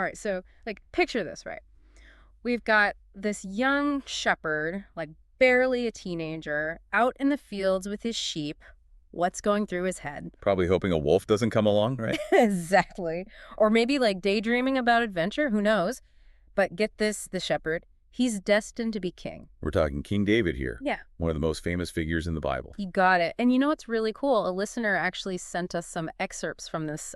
All right, so, like, picture this, right? We've got this young shepherd, like barely a teenager, out in the fields with his sheep. What's going through his head? Probably hoping a wolf doesn't come along, right? Exactly. Or maybe like daydreaming about adventure, who knows? But get this, the shepherd, he's destined to be king. We're talking King David here, Yeah. one of the most famous figures in the Bible. You got it. And you know what's really cool? A listener actually sent us some excerpts from this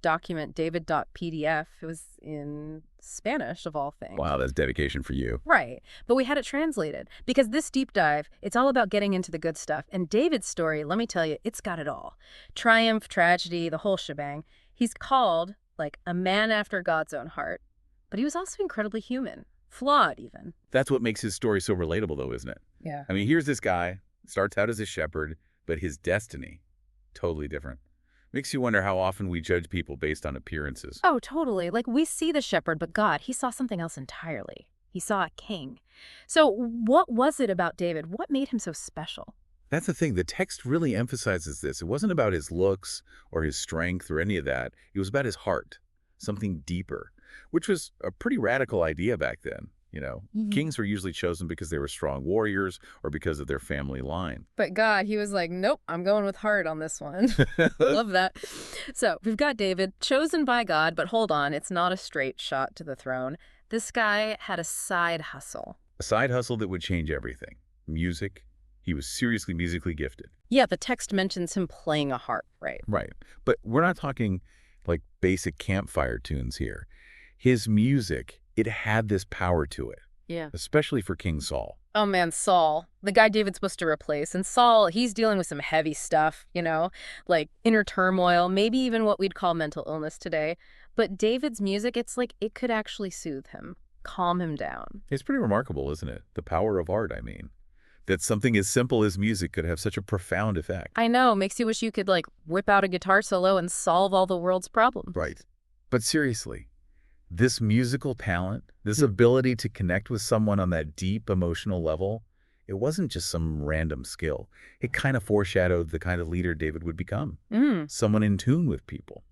document, david.pdf. It was in Spanish, of all things. Wow, that's dedication for you. Right. But we had it translated because this deep dive, it's all about getting into the good stuff. And David's story, let me tell you, it's got it all. Triumph, tragedy, the whole shebang. He's called like a man after God's own heart, but he was also incredibly human, flawed even. That's what makes his story so relatable, though, isn't it? Yeah. I mean, here's this guy, starts out as a shepherd, but his destiny, totally different. Makes you wonder how often we judge people based on appearances. Oh, totally. Like we see the shepherd, but God, he saw something else entirely. He saw a king. So what was it about David? What made him so special? That's the thing. The text really emphasizes this. It wasn't about his looks or his strength or any of that. It was about his heart, something deeper, which was a pretty radical idea back then. Kings were usually chosen because they were strong warriors or because of their family line. But God, he was like, nope, I'm going with heart on this one. Love that. So we've got David, chosen by God, but hold on, it's not a straight shot to the throne. This guy had a side hustle. A side hustle that would change everything. Music. He was seriously musically gifted. Yeah, the text mentions him playing a harp, right? Right. But we're not talking like basic campfire tunes here. His music, it had this power to it. Yeah. Especially for King Saul. Oh man, Saul, the guy David's supposed to replace. And Saul, he's dealing with some heavy stuff, like inner turmoil, maybe even what we'd call mental illness today. But David's music, it's like it could actually soothe him, calm him down. It's pretty remarkable, isn't it? The power of art, I mean. That something as simple as music could have such a profound effect. I know, makes you wish you could like whip out a guitar solo and solve all the world's problems. Right. But seriously, this musical talent, this ability to connect with someone on that deep emotional level, it wasn't just some random skill. It kind of foreshadowed the kind of leader David would become. Someone in tune with people,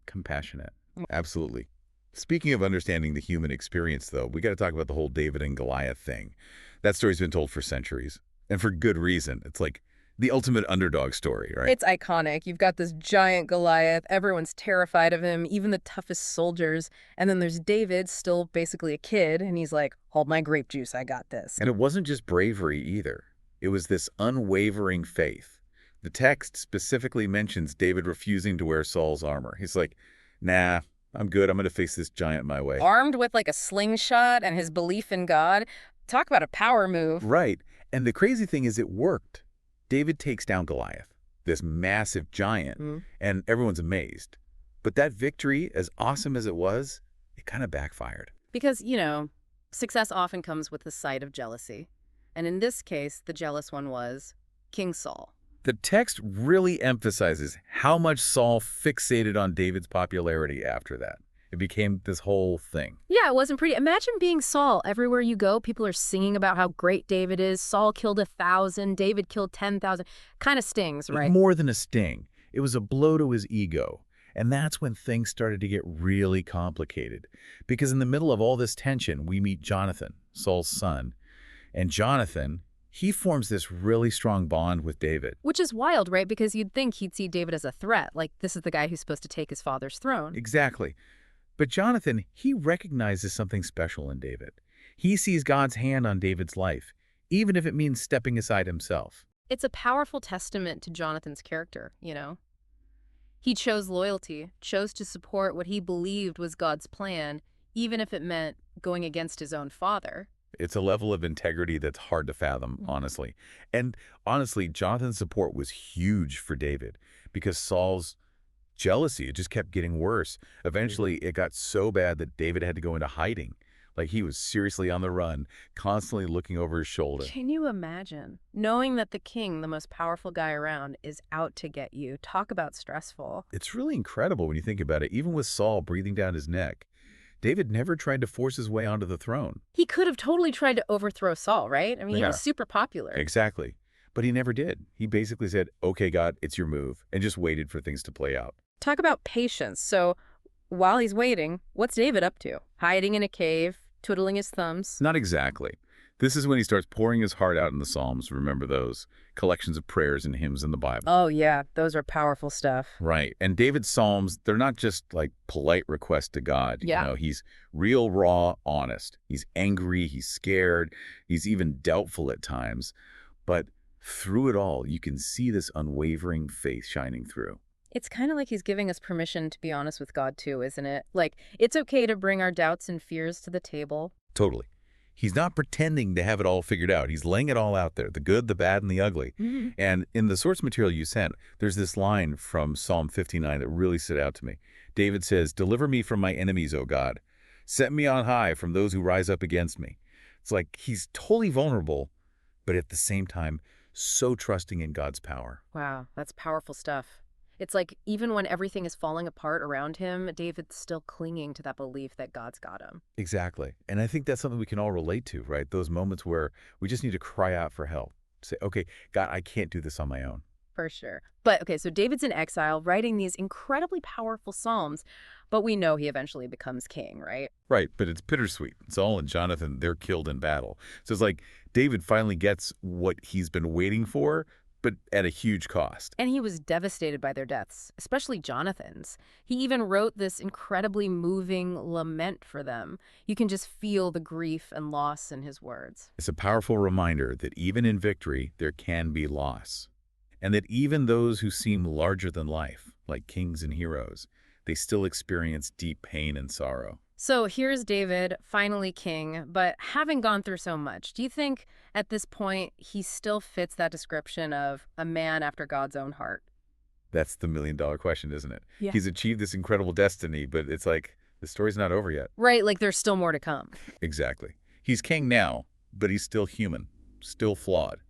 compassionate. Absolutely. Speaking of understanding the human experience, though, we got to talk about the whole David and Goliath thing. That story's been told for centuries, and for good reason. It's like the ultimate underdog story, right? It's iconic. You've got this giant Goliath. Everyone's terrified of him, even the toughest soldiers. And then there's David, still basically a kid, and he's like, hold my grape juice, I got this. And it wasn't just bravery either. It was this unwavering faith. The text specifically mentions David refusing to wear Saul's armor. He's like, nah, I'm good. I'm going to face this giant my way. Armed with like a slingshot and his belief in God. Talk about a power move. Right. And the crazy thing is it worked. David takes down Goliath, this massive giant, and everyone's amazed. But that victory, as awesome as it was, it kind of backfired. Because, success often comes with the sight of jealousy. And in this case, the jealous one was King Saul. The text really emphasizes how much Saul fixated on David's popularity after that. It became this whole thing. Yeah, it wasn't pretty. Imagine being Saul. Everywhere you go, people are singing about how great David is. Saul killed 1,000. David killed 10,000. Kind of stings, right? More than a sting. It was a blow to his ego. And that's when things started to get really complicated. Because in the middle of all this tension, we meet Jonathan, Saul's son. And Jonathan, he forms this really strong bond with David. Which is wild, right? Because you'd think he'd see David as a threat. Like, this is the guy who's supposed to take his father's throne. Exactly. But Jonathan, he recognizes something special in David. He sees God's hand on David's life, even if it means stepping aside himself. It's a powerful testament to Jonathan's character, He chose loyalty, chose to support what he believed was God's plan, even if it meant going against his own father. It's a level of integrity that's hard to fathom, honestly. And honestly, Jonathan's support was huge for David because Saul's jealousy, it just kept getting worse. Eventually, it got so bad that David had to go into hiding. Like he was seriously on the run, constantly looking over his shoulder. Can you imagine knowing that the king, the most powerful guy around, is out to get you? Talk about stressful. It's really incredible when you think about it. Even with Saul breathing down his neck, David never tried to force his way onto the throne. He could have totally tried to overthrow Saul, right? I mean, he was super popular. Exactly. But he never did. He basically said, okay, God, it's your move, and just waited for things to play out. Talk about patience. So while he's waiting, what's David up to? Hiding in a cave, twiddling his thumbs? Not exactly. This is when he starts pouring his heart out in the Psalms. Remember those collections of prayers and hymns in the Bible. Oh, yeah, those are powerful stuff. Right. And David's Psalms, they're not just like polite requests to God. Yeah. He's real, raw, honest. He's angry, he's scared, he's even doubtful at times. But through it all, you can see this unwavering faith shining through. It's kind of like he's giving us permission to be honest with God, too, isn't it? Like, it's okay to bring our doubts and fears to the table. Totally. He's not pretending to have it all figured out. He's laying it all out there, the good, the bad, and the ugly. And in the source material you sent, there's this line from Psalm 59 that really stood out to me. David says, "Deliver me from my enemies, O God. Set me on high from those who rise up against me." It's like he's totally vulnerable, but at the same time, so trusting in God's power. Wow, that's powerful stuff. It's like even when everything is falling apart around him, David's still clinging to that belief that God's got him. Exactly. And I think that's something we can all relate to, right? Those moments where we just need to cry out for help. Say, okay, God, I can't do this on my own. For sure. But okay, so David's in exile, writing these incredibly powerful psalms, but we know he eventually becomes king, right? Right, but it's bittersweet. Saul and Jonathan, they're killed in battle. So it's like David finally gets what he's been waiting for, but at a huge cost. And he was devastated by their deaths, especially Jonathan's. He even wrote this incredibly moving lament for them. You can just feel the grief and loss in his words. It's a powerful reminder that even in victory, there can be loss. And that even those who seem larger than life, like kings and heroes, they still experience deep pain and sorrow. So here's David, finally king, but having gone through so much, do you think at this point he still fits that description of a man after God's own heart? That's the million-dollar question, isn't it? Yeah. He's achieved this incredible destiny, but it's like the story's not over yet. Right, like there's still more to come. Exactly. He's king now, but he's still human, still flawed.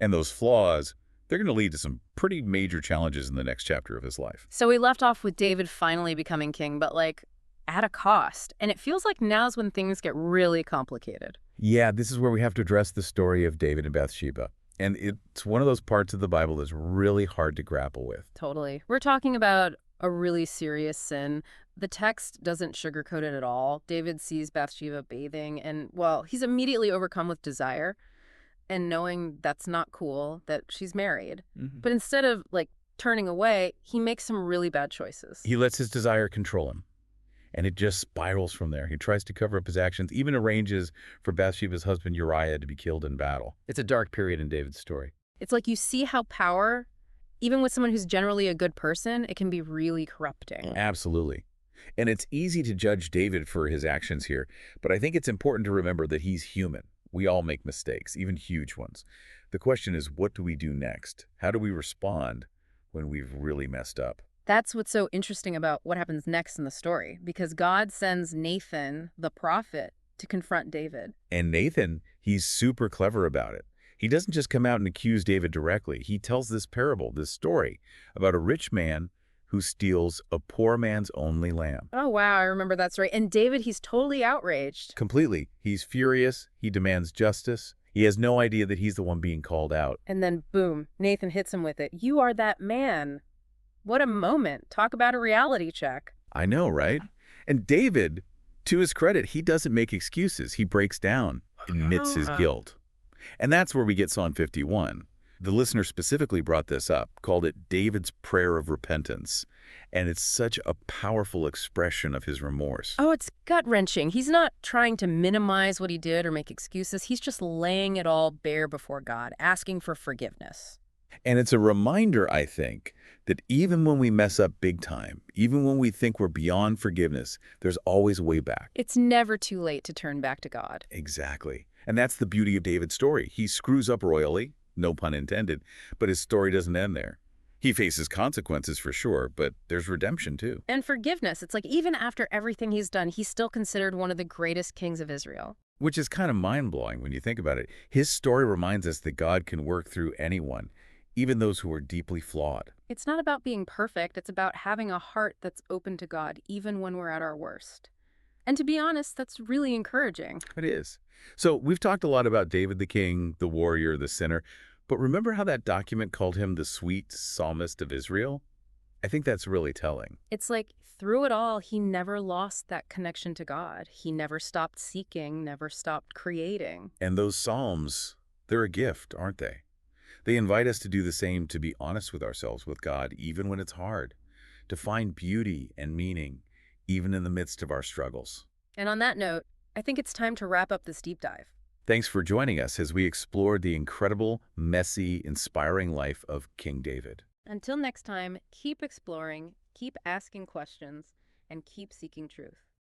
And those flaws, they're going to lead to some pretty major challenges in the next chapter of his life. So we left off with David finally becoming king, but like at a cost. And it feels like now's when things get really complicated. Yeah, this is where we have to address the story of David and Bathsheba. And it's one of those parts of the Bible that's really hard to grapple with. Totally. We're talking about a really serious sin. The text doesn't sugarcoat it at all. David sees Bathsheba bathing and, well, he's immediately overcome with desire and knowing that's not cool, that she's married. But instead of, like, turning away, he makes some really bad choices. He lets his desire control him. And it just spirals from there. He tries to cover up his actions, even arranges for Bathsheba's husband Uriah to be killed in battle. It's a dark period in David's story. It's like you see how power, even with someone who's generally a good person, it can be really corrupting. Absolutely. And it's easy to judge David for his actions here, but I think it's important to remember that he's human. We all make mistakes, even huge ones. The question is, what do we do next? How do we respond when we've really messed up? That's what's so interesting about what happens next in the story, because God sends Nathan, the prophet, to confront David. And Nathan, he's super clever about it. He doesn't just come out and accuse David directly. He tells this parable, this story, about a rich man who steals a poor man's only lamb. Oh, wow, I remember that story. And David, he's totally outraged. Completely. He's furious. He demands justice. He has no idea that he's the one being called out. And then, boom, Nathan hits him with it. You are that man. What a moment. Talk about a reality check. I know, right? And David, to his credit, he doesn't make excuses. He breaks down, admits his guilt. And that's where we get Psalm 51. The listener specifically brought this up, called it David's prayer of repentance. And it's such a powerful expression of his remorse. Oh, it's gut-wrenching. He's not trying to minimize what he did or make excuses. He's just laying it all bare before God, asking for forgiveness. And it's a reminder, I think, that even when we mess up big time, even when we think we're beyond forgiveness, there's always a way back. It's never too late to turn back to God. Exactly. And that's the beauty of David's story. He screws up royally, no pun intended, but his story doesn't end there. He faces consequences for sure, but there's redemption too. And forgiveness. It's like even after everything he's done, he's still considered one of the greatest kings of Israel. Which is kind of mind-blowing when you think about it. His story reminds us that God can work through anyone, even those who are deeply flawed. It's not about being perfect. It's about having a heart that's open to God, even when we're at our worst. And to be honest, that's really encouraging. It is. So we've talked a lot about David the king, the warrior, the sinner. But remember how that document called him the sweet psalmist of Israel? I think that's really telling. It's like through it all, he never lost that connection to God. He never stopped seeking, never stopped creating. And those Psalms, they're a gift, aren't they? They invite us to do the same, to be honest with ourselves, with God, even when it's hard, to find beauty and meaning, even in the midst of our struggles. And on that note, I think it's time to wrap up this deep dive. Thanks for joining us as we explored the incredible, messy, inspiring life of King David. Until next time, keep exploring, keep asking questions, and keep seeking truth.